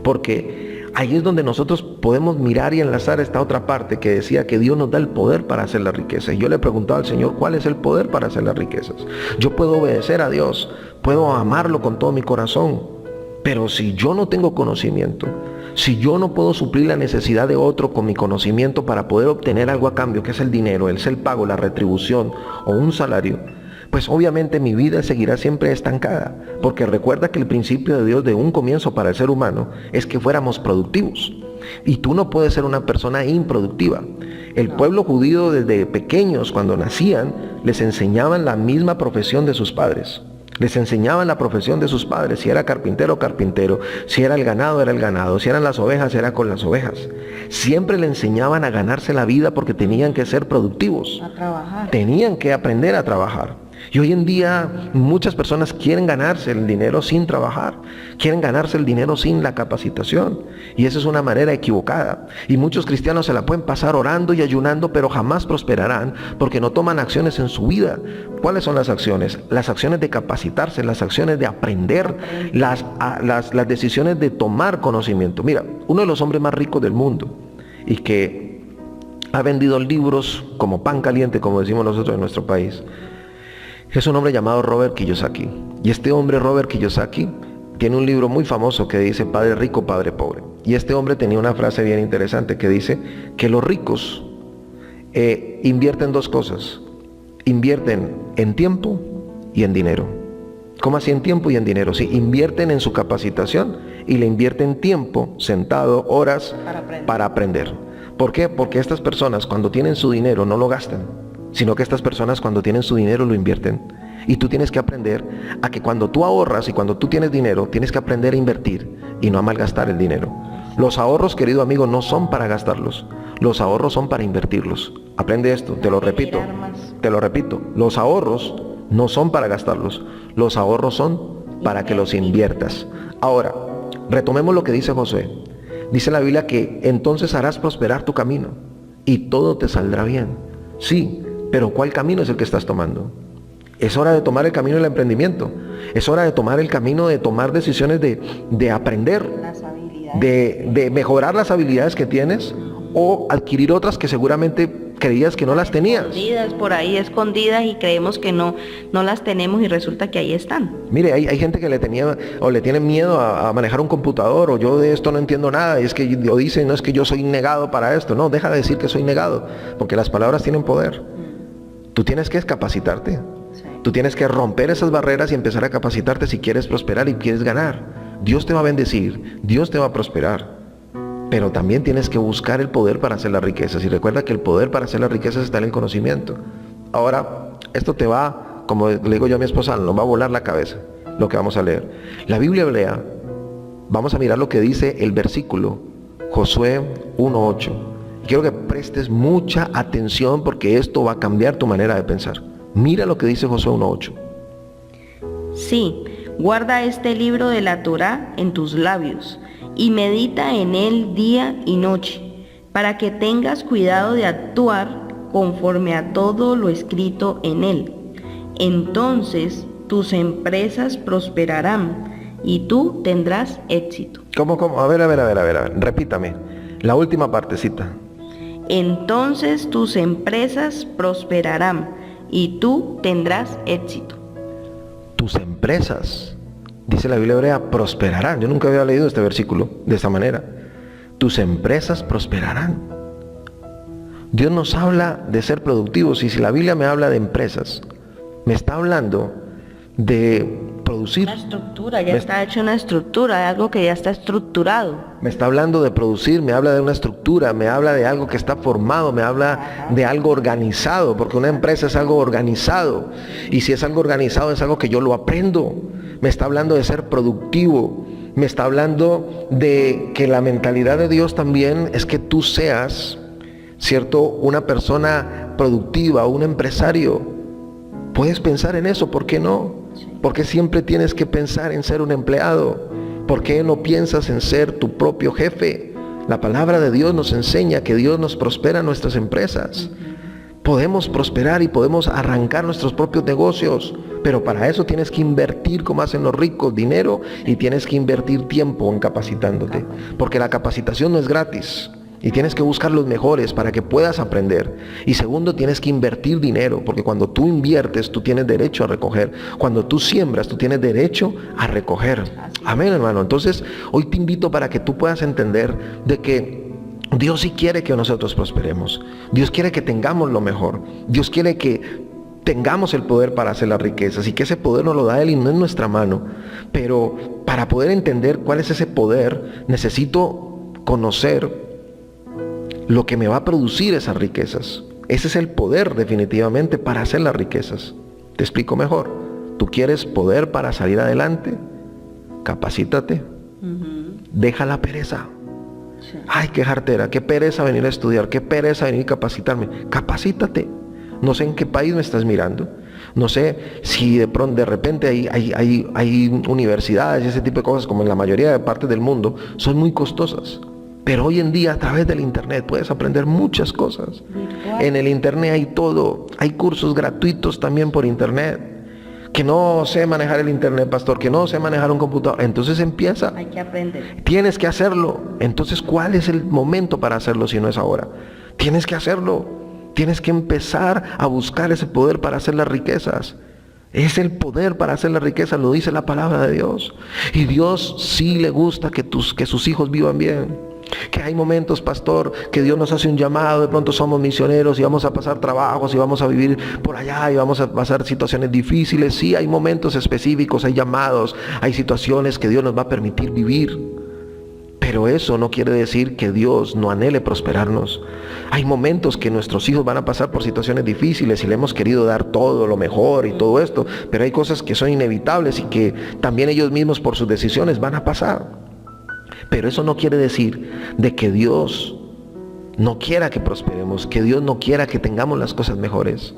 porque ahí es donde nosotros podemos mirar y enlazar esta otra parte que decía que Dios nos da el poder para hacer la riqueza. Y yo le preguntaba al Señor, ¿cuál es el poder para hacer las riquezas? Yo puedo obedecer a Dios, puedo amarlo con todo mi corazón, pero si yo no tengo conocimiento, si yo no puedo suplir la necesidad de otro con mi conocimiento para poder obtener algo a cambio, que es el dinero, el pago, la retribución o un salario, pues obviamente mi vida seguirá siempre estancada, porque recuerda que el principio de Dios de un comienzo para el ser humano es que fuéramos productivos. Y tú no puedes ser una persona improductiva. El pueblo judío desde pequeños, cuando nacían, les enseñaban la misma profesión de sus padres. Les enseñaban la profesión de sus padres, si era carpintero, carpintero, si era el ganado, si eran las ovejas, era con las ovejas. Siempre le enseñaban a ganarse la vida porque tenían que ser productivos. A trabajar. Tenían que aprender a trabajar. Y hoy en día muchas personas quieren ganarse el dinero sin trabajar, quieren ganarse el dinero sin la capacitación. Y esa es una manera equivocada. Y muchos cristianos se la pueden pasar orando y ayunando, pero jamás prosperarán porque no toman acciones en su vida. ¿Cuáles son las acciones? Las acciones de capacitarse, las acciones de aprender, las decisiones de tomar conocimiento. Mira, uno de los hombres más ricos del mundo y que ha vendido libros como pan caliente, como decimos nosotros en nuestro país, es un hombre llamado Robert Kiyosaki. Y este hombre, Robert Kiyosaki, tiene un libro muy famoso que dice Padre rico, Padre pobre. Y este hombre tenía una frase bien interesante que dice que los ricos invierten dos cosas. Invierten en tiempo y en dinero. ¿Cómo así en tiempo y en dinero? Sí, invierten en su capacitación y le invierten tiempo, sentado, horas para aprender. ¿Por qué? Porque estas personas cuando tienen su dinero no lo gastan, sino que estas personas cuando tienen su dinero lo invierten. Y tú tienes que aprender a que cuando tú ahorras y cuando tú tienes dinero, tienes que aprender a invertir y no a malgastar el dinero. Los ahorros, querido amigo, no son para gastarlos. Los ahorros son para invertirlos. Aprende esto, te lo repito. Los ahorros no son para gastarlos. Los ahorros son para que los inviertas. Ahora, retomemos lo que dice Josué. Dice la Biblia que entonces harás prosperar tu camino y todo te saldrá bien. Sí, pero ¿cuál camino es el que estás tomando? Es hora de tomar el camino del emprendimiento. Es hora de tomar el camino de tomar decisiones de aprender, de mejorar las habilidades que tienes o adquirir otras que seguramente creías que no las tenías. Escondidas, por ahí escondidas y creemos que no las tenemos y resulta que ahí están. Mire, hay gente que le tiene miedo a manejar un computador o yo de esto no entiendo nada y es que lo dicen, no es que yo soy negado para esto. No, deja de decir que soy negado porque las palabras tienen poder. Tú tienes que capacitarte. Tú tienes que romper esas barreras y empezar a capacitarte si quieres prosperar y quieres ganar. Dios te va a bendecir, Dios te va a prosperar. Pero también tienes que buscar el poder para hacer las riquezas. Y recuerda que el poder para hacer las riquezas está en el conocimiento. Ahora, esto te va, como le digo yo a mi esposa, nos va a volar la cabeza, lo que vamos a leer. La Biblia hebrea, vamos a mirar lo que dice el versículo, Josué 1:8. Quiero que prestes mucha atención porque esto va a cambiar tu manera de pensar. Mira lo que dice Josué 1:8. Sí, guarda este libro de la Torá en tus labios y medita en él día y noche, para que tengas cuidado de actuar conforme a todo lo escrito en él. Entonces tus empresas prosperarán y tú tendrás éxito. ¿Cómo? A ver, repítame. La última partecita. Entonces tus empresas prosperarán y tú tendrás éxito. Tus empresas, dice la Biblia hebrea, prosperarán. Yo nunca había leído este versículo de esta manera. Tus empresas prosperarán. Dios nos habla de ser productivos y si la Biblia me habla de empresas, me está hablando de producir. Una estructura, está hecho una estructura, de algo que ya está estructurado. Me está hablando de producir, me habla de una estructura, me habla de algo que está formado, me habla de algo organizado, porque una empresa es algo organizado. Y si es algo organizado es algo que yo lo aprendo. Me está hablando de ser productivo. Me está hablando de que la mentalidad de Dios también es que tú seas, ¿cierto?, una persona productiva, un empresario. Puedes pensar en eso, ¿por qué no? ¿Por qué siempre tienes que pensar en ser un empleado? ¿Por qué no piensas en ser tu propio jefe? La palabra de Dios nos enseña que Dios nos prospera nuestras empresas. Podemos prosperar y podemos arrancar nuestros propios negocios, pero para eso tienes que invertir, como hacen los ricos, dinero, y tienes que invertir tiempo en capacitándote, porque la capacitación no es gratis. Y tienes que buscar los mejores para que puedas aprender. Y segundo, tienes que invertir dinero, porque cuando tú inviertes, tú tienes derecho a recoger. Cuando tú siembras, tú tienes derecho a recoger. Amén, hermano. Entonces, hoy te invito para que tú puedas entender de que Dios sí quiere que nosotros prosperemos. Dios quiere que tengamos lo mejor. Dios quiere que tengamos el poder para hacer las riquezas, y que ese poder nos lo da Él y no en nuestra mano. Pero para poder entender cuál es ese poder, necesito conocer lo que me va a producir esas riquezas. Ese es el poder definitivamente para hacer las riquezas. Te explico mejor. ¿Tú quieres poder para salir adelante? Capacítate. Deja la pereza. Ay, qué jartera, qué pereza venir a estudiar, qué pereza venir a capacitarme. Capacítate. No sé en qué país me estás mirando. No sé si de repente hay universidades y ese tipo de cosas, como en la mayoría de partes del mundo, son muy costosas. Pero hoy en día a través del internet puedes aprender muchas cosas. En el internet hay todo. Hay cursos gratuitos también por internet. Que no sé manejar el internet, pastor, que no sé manejar un computador. Entonces empieza. Hay que aprender. Tienes que hacerlo. Entonces, ¿cuál es el momento para hacerlo si no es ahora? Tienes que hacerlo. Tienes que empezar a buscar ese poder para hacer las riquezas. Es el poder para hacer la riqueza, lo dice la palabra de Dios. Y Dios sí le gusta que sus hijos vivan bien. Que hay momentos, pastor, que Dios nos hace un llamado, de pronto somos misioneros y vamos a pasar trabajos y vamos a vivir por allá y vamos a pasar situaciones difíciles. Sí, hay momentos específicos, hay llamados, hay situaciones que Dios nos va a permitir vivir. Pero eso no quiere decir que Dios no anhele prosperarnos. Hay momentos que nuestros hijos van a pasar por situaciones difíciles y le hemos querido dar todo lo mejor y todo esto, pero hay cosas que son inevitables y que también ellos mismos por sus decisiones van a pasar. Pero eso no quiere decir de que Dios no quiera que prosperemos, que Dios no quiera que tengamos las cosas mejores.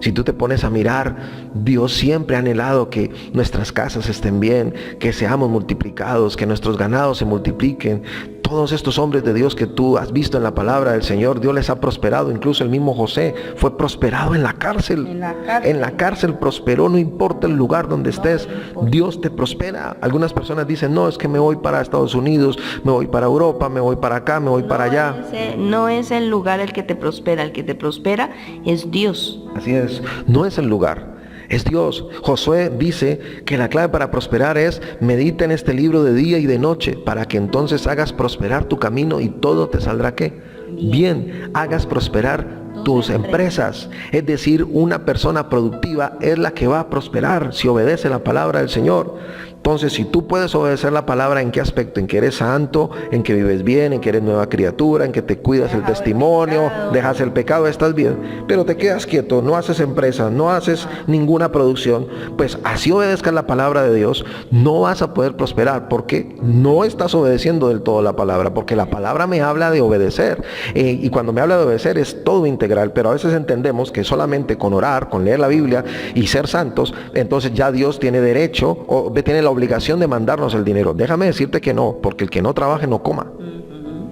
Si tú te pones a mirar, Dios siempre ha anhelado que nuestras casas estén bien, que seamos multiplicados, que nuestros ganados se multipliquen. Todos estos hombres de Dios que tú has visto en la palabra del Señor, Dios les ha prosperado. Incluso el mismo José fue prosperado en la cárcel. En la cárcel prosperó, no importa el lugar donde estés, Dios te prospera. Algunas personas dicen, no, es que me voy para Estados Unidos, me voy para Europa, me voy para acá, me voy para allá. No es el lugar el que te prospera es Dios. Así es, no es el lugar. Es Dios. Josué dice que la clave para prosperar es: medita en este libro de día y de noche, para que entonces hagas prosperar tu camino y todo te saldrá ¿qué? Bien. Hagas prosperar tus empresas. Es decir, una persona productiva es la que va a prosperar si obedece la palabra del Señor. Entonces, si tú puedes obedecer la palabra, ¿en qué aspecto? En que eres santo, en que vives bien, en que eres nueva criatura, en que te cuidas el testimonio, dejas el pecado, estás bien. Pero te quedas quieto, no haces empresa, no haces ninguna producción. Pues así obedezcas la palabra de Dios, no vas a poder prosperar, porque no estás obedeciendo del todo la palabra, porque la palabra me habla de obedecer. Y cuando me habla de obedecer es todo integral, pero a veces entendemos que solamente con orar, con leer la Biblia y ser santos, entonces ya Dios tiene derecho o tiene la obligación de mandarnos el dinero. Déjame decirte que no, porque el que no trabaje no coma.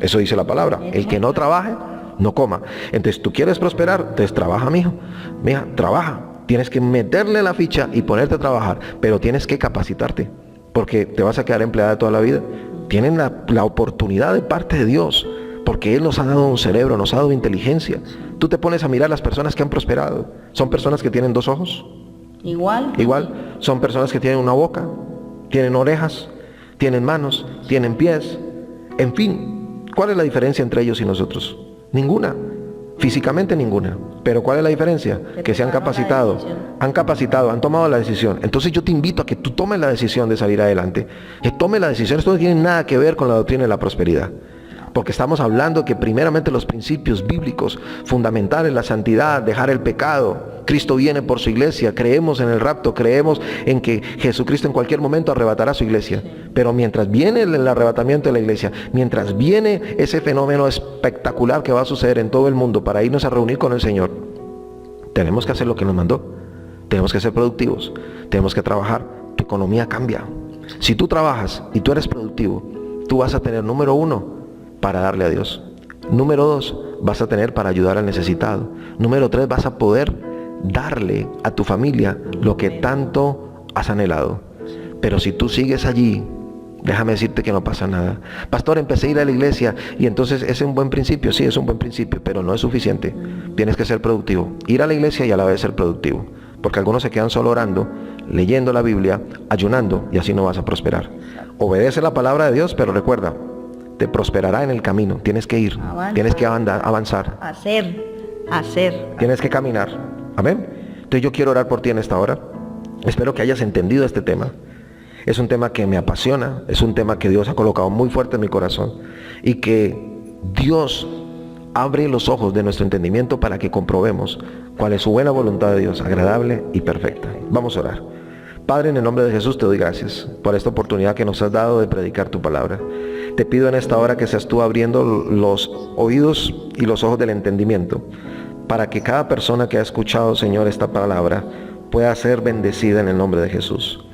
Eso dice la palabra. El que no trabaje no coma. Entonces, tú quieres prosperar, entonces trabaja, mijo. Mija, trabaja. Tienes que meterle la ficha y ponerte a trabajar, pero tienes que capacitarte, porque te vas a quedar empleada toda la vida. Tienen la oportunidad de parte de Dios, porque Él nos ha dado un cerebro, nos ha dado inteligencia. Tú te pones a mirar las personas que han prosperado. Son personas que tienen 2 ojos. Igual. Son personas que tienen una boca, tienen orejas, tienen manos, tienen pies. En fin, ¿cuál es la diferencia entre ellos y nosotros? Ninguna. Físicamente ninguna. Pero ¿cuál es la diferencia? Que se han capacitado, han tomado la decisión. Entonces yo te invito a que tú tomes la decisión de salir adelante. Que tomes la decisión. Esto no tiene nada que ver con la doctrina de la prosperidad, porque estamos hablando que primeramente los principios bíblicos fundamentales, la santidad, dejar el pecado. Cristo viene por su iglesia, creemos en el rapto, creemos en que Jesucristo en cualquier momento arrebatará su iglesia. Pero mientras viene el arrebatamiento de la iglesia, mientras viene ese fenómeno espectacular que va a suceder en todo el mundo para irnos a reunir con el Señor, tenemos que hacer lo que nos mandó. Tenemos que ser productivos, tenemos que trabajar. Tu economía cambia. Si tú trabajas y tú eres productivo, tú vas a tener, número 1, para darle a Dios. Número 2, vas a tener para ayudar al necesitado. Número 3, vas a poder darle a tu familia lo que tanto has anhelado. Pero si tú sigues allí, déjame decirte que no pasa nada. Pastor, empecé a ir a la iglesia y entonces es un buen principio. Sí, es un buen principio, pero no es suficiente. Tienes que ser productivo. Ir a la iglesia y a la vez ser productivo. Porque algunos se quedan solo orando, leyendo la Biblia, ayunando, y así no vas a prosperar. Obedece la palabra de Dios, pero recuerda, te prosperará en el camino. Tienes que ir, tienes que avanzar. Hacer. Tienes que caminar. Amén. Entonces yo quiero orar por ti en esta hora. Espero que hayas entendido este tema. Es un tema que me apasiona, es un tema que Dios ha colocado muy fuerte en mi corazón y que Dios abre los ojos de nuestro entendimiento para que comprobemos cuál es su buena voluntad de Dios, agradable y perfecta. Vamos a orar. Padre, en el nombre de Jesús te doy gracias por esta oportunidad que nos has dado de predicar tu palabra. Te pido en esta hora que seas tú abriendo los oídos y los ojos del entendimiento para que cada persona que ha escuchado, Señor, esta palabra pueda ser bendecida en el nombre de Jesús.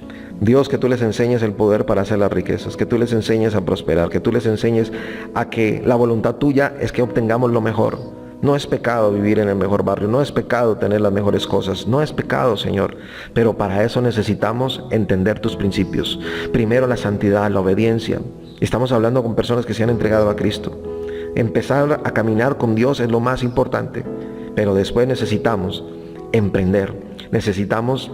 Dios, que tú les enseñes el poder para hacer las riquezas, que tú les enseñes a prosperar, que tú les enseñes a que la voluntad tuya es que obtengamos lo mejor. No es pecado vivir en el mejor barrio, no es pecado tener las mejores cosas, no es pecado, Señor, pero para eso necesitamos entender tus principios. Primero la santidad, la obediencia. Estamos hablando con personas que se han entregado a Cristo. Empezar a caminar con Dios es lo más importante, pero después necesitamos emprender, necesitamos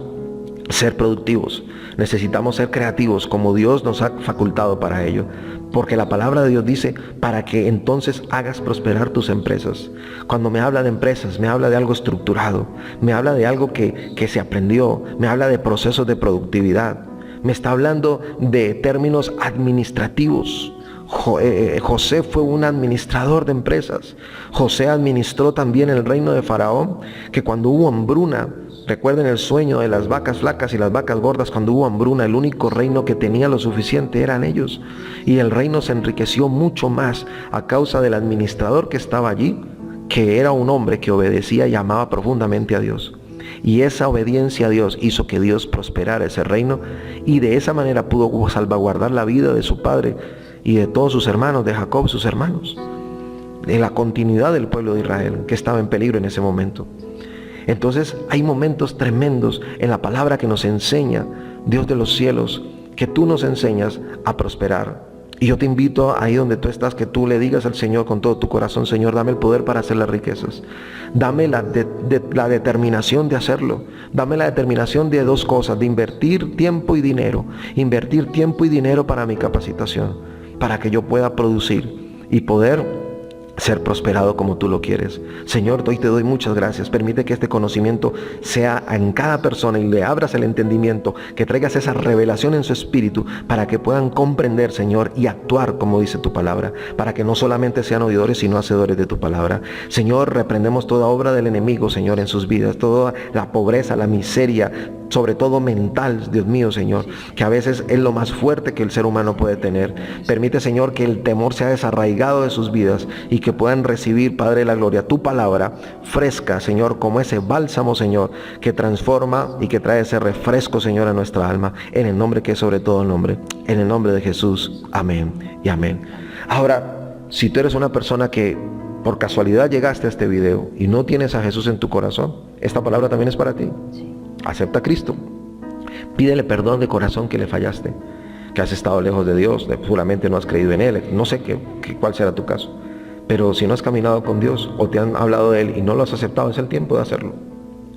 ser productivos, necesitamos ser creativos como Dios nos ha facultado para ello, porque la palabra de Dios dice para que entonces hagas prosperar tus empresas. Cuando me habla de empresas, me habla de algo estructurado, me habla de algo que se aprendió, me habla de procesos de productividad, me está hablando de términos administrativos. José fue un administrador de empresas. José administró también el reino de Faraón, que cuando hubo hambruna, recuerden el sueño de las vacas flacas y las vacas gordas, cuando hubo hambruna, el único reino que tenía lo suficiente eran ellos. Y el reino se enriqueció mucho más a causa del administrador que estaba allí, que era un hombre que obedecía y amaba profundamente a Dios. Y esa obediencia a Dios hizo que Dios prosperara ese reino, y de esa manera pudo salvaguardar la vida de su padre y de todos sus hermanos, de Jacob, sus hermanos, de la continuidad del pueblo de Israel, que estaba en peligro en ese momento. Entonces hay momentos tremendos en la palabra que nos enseña Dios de los cielos, que tú nos enseñas a prosperar. Y yo te invito ahí donde tú estás, que tú le digas al Señor con todo tu corazón: Señor, dame el poder para hacer las riquezas. Dame la determinación de hacerlo. Dame la determinación de dos cosas: de invertir tiempo y dinero. Invertir tiempo y dinero para mi capacitación, para que yo pueda producir y poder ser prosperado como tú lo quieres. Señor, hoy te doy muchas gracias. Permite que este conocimiento sea en cada persona y le abras el entendimiento, que traigas esa revelación en su espíritu para que puedan comprender, Señor, y actuar como dice tu palabra, para que no solamente sean oidores sino hacedores de tu palabra. Señor, reprendemos toda obra del enemigo, Señor, en sus vidas, toda la pobreza, la miseria, sobre todo mental, Dios mío, Señor, que a veces es lo más fuerte que el ser humano puede tener. Permite, Señor, que el temor sea desarraigado de sus vidas y que puedan recibir, Padre de la gloria, tu palabra fresca, Señor, como ese bálsamo, Señor, que transforma y que trae ese refresco, Señor, a nuestra alma, en el nombre que es sobre todo el nombre, en el nombre de Jesús. Amén y amén. Ahora, si tú eres una persona que por casualidad llegaste a este video y no tienes a Jesús en tu corazón, esta palabra también es para ti. Acepta a Cristo. Pídele perdón de corazón que le fallaste, que has estado lejos de Dios, puramente no has creído en Él. No sé cuál será tu caso, pero si no has caminado con Dios o te han hablado de Él y no lo has aceptado, es el tiempo de hacerlo.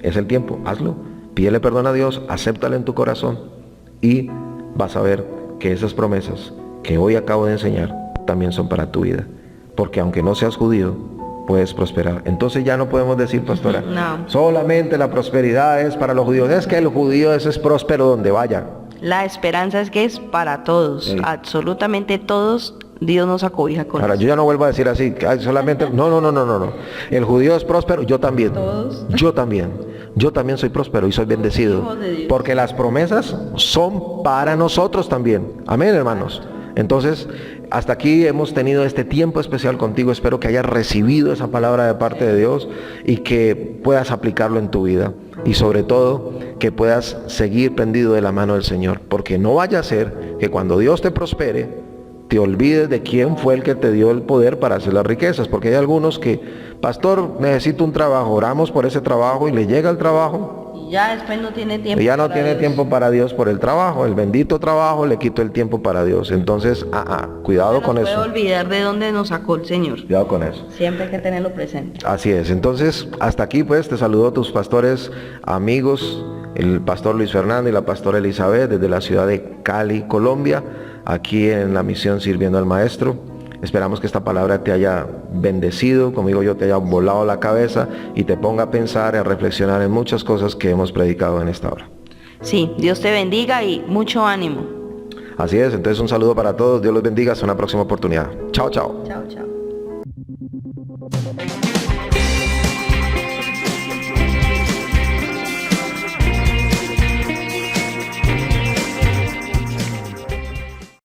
Es el tiempo, hazlo. Pídele perdón a Dios, acéptale en tu corazón y vas a ver que esas promesas que hoy acabo de enseñar también son para tu vida. Porque aunque no seas judío, puedes prosperar. Entonces ya no podemos decir, pastora, no, solamente la prosperidad es para los judíos. Es que el judío es próspero donde vaya. La esperanza es que es para todos, Sí. Absolutamente todos. Dios nos acobija con Ahora, eso. yo ya no vuelvo a decir así, solamente, no. El judío es próspero, yo también. Todos. Yo también. Yo también soy próspero y soy bendecido. Hijos de Dios. Porque las promesas son para nosotros también. Amén, hermanos. Entonces, hasta aquí hemos tenido este tiempo especial contigo. Espero que hayas recibido esa palabra de parte de Dios y que puedas aplicarlo en tu vida. Y sobre todo, que puedas seguir prendido de la mano del Señor. Porque no vaya a ser que cuando Dios te prospere, te olvides de quién fue el que te dio el poder para hacer las riquezas, porque hay algunos que, pastor, necesito un trabajo, oramos por ese trabajo y le llega el trabajo. Y ya después no tiene tiempo. Y ya no para tiene Dios. tiempo para Dios por el trabajo, el bendito trabajo le quitó el tiempo para Dios. Entonces, cuidado No con nos puede eso. olvidar de dónde nos sacó el Señor. Cuidado con eso. Siempre hay que tenerlo presente. Así es. Entonces, hasta aquí pues te saludo a tus pastores amigos, el pastor Luis Fernando y la pastora Elizabeth desde la ciudad de Cali, Colombia, aquí en la misión Sirviendo al Maestro. Esperamos que esta palabra te haya bendecido, como digo yo, te haya volado la cabeza y te ponga a pensar y a reflexionar en muchas cosas que hemos predicado en esta hora. Sí, Dios te bendiga y mucho ánimo. Así es, entonces un saludo para todos, Dios los bendiga, hasta una próxima oportunidad. Chao, chao. Chao, chao.